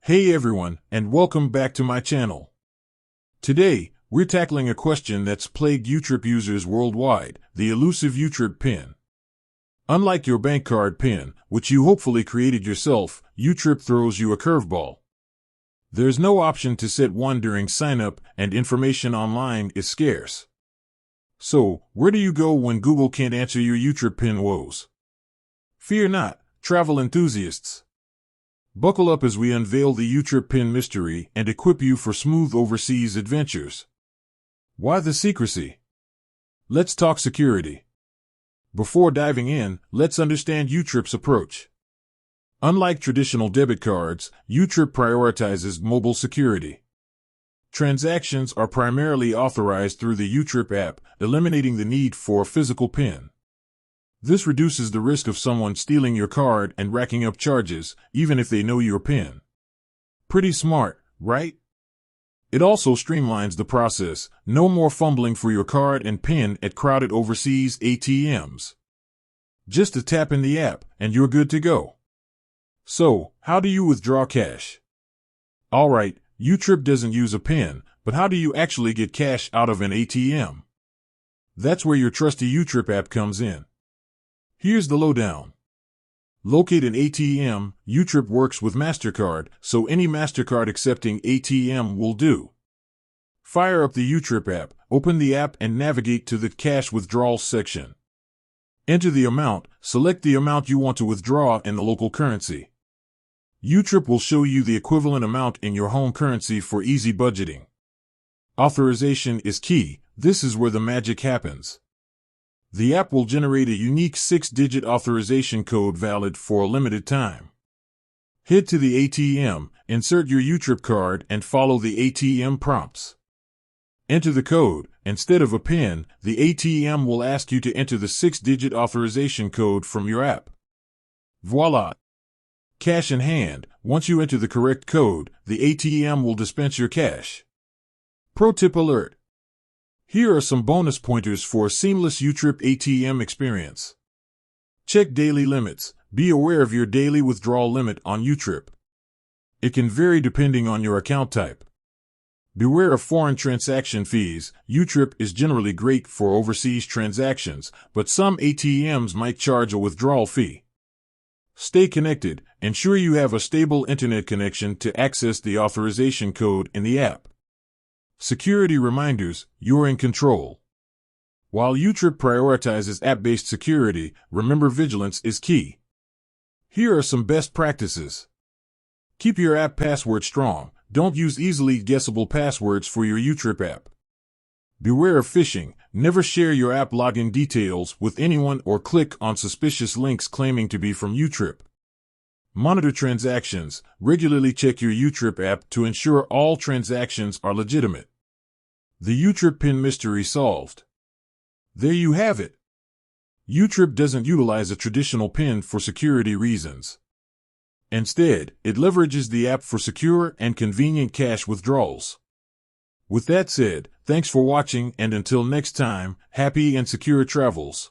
Hey everyone, and welcome back to my channel. Today, we're tackling a question that's plagued YouTrip users worldwide, the elusive YouTrip PIN. Unlike your bank card PIN, which you hopefully created yourself, YouTrip throws you a curveball. There's no option to set one during sign-up, and information online is scarce. So, where do you go when Google can't answer your YouTrip PIN woes? Fear not, travel enthusiasts. Buckle up as we unveil the YouTrip PIN mystery and equip you for smooth overseas adventures. Why the secrecy? Let's talk security. Before diving in, let's understand YouTrip's approach. Unlike traditional debit cards, YouTrip prioritizes mobile security. Transactions are primarily authorized through the YouTrip app, eliminating the need for a physical PIN. This reduces the risk of someone stealing your card and racking up charges, even if they know your PIN. Pretty smart, right? It also streamlines the process. No more fumbling for your card and PIN at crowded overseas ATMs. Just a tap in the app, and you're good to go. So, how do you withdraw cash? Alright, YouTrip doesn't use a PIN, but how do you actually get cash out of an ATM? That's where your trusty YouTrip app comes in. Here's the lowdown. Locate an ATM. YouTrip works with MasterCard, so any MasterCard accepting ATM will do. Fire up the YouTrip app, open the app and navigate to the cash withdrawal section. Enter the amount, select the amount you want to withdraw in the local currency. YouTrip will show you the equivalent amount in your home currency for easy budgeting. Authorization is key. This is where the magic happens. The app will generate a unique 6-digit authorization code valid for a limited time. Head to the ATM, insert your YouTrip card and follow the ATM prompts. Enter the code. Instead of a PIN, the ATM will ask you to enter the 6-digit authorization code from your app. Voila! Cash in hand. Once you enter the correct code, the ATM will dispense your cash. Pro tip alert! Here are some bonus pointers for a seamless YouTrip ATM experience. Check daily limits. Be aware of your daily withdrawal limit on YouTrip. It can vary depending on your account type. Beware of foreign transaction fees. YouTrip is generally great for overseas transactions, but some ATMs might charge a withdrawal fee. Stay connected. Ensure you have a stable internet connection to access the authorization code in the app. Security reminders, you're in control. While YouTrip prioritizes app-based security, remember vigilance is key. Here are some best practices. Keep your app password strong. Don't use easily guessable passwords for your YouTrip app. Beware of phishing. Never share your app login details with anyone or click on suspicious links claiming to be from YouTrip. Monitor transactions. Regularly check your YouTrip app to ensure all transactions are legitimate. The YouTrip PIN mystery solved. There you have it. YouTrip doesn't utilize a traditional PIN for security reasons. Instead, it leverages the app for secure and convenient cash withdrawals. With that said, thanks for watching and until next time, happy and secure travels.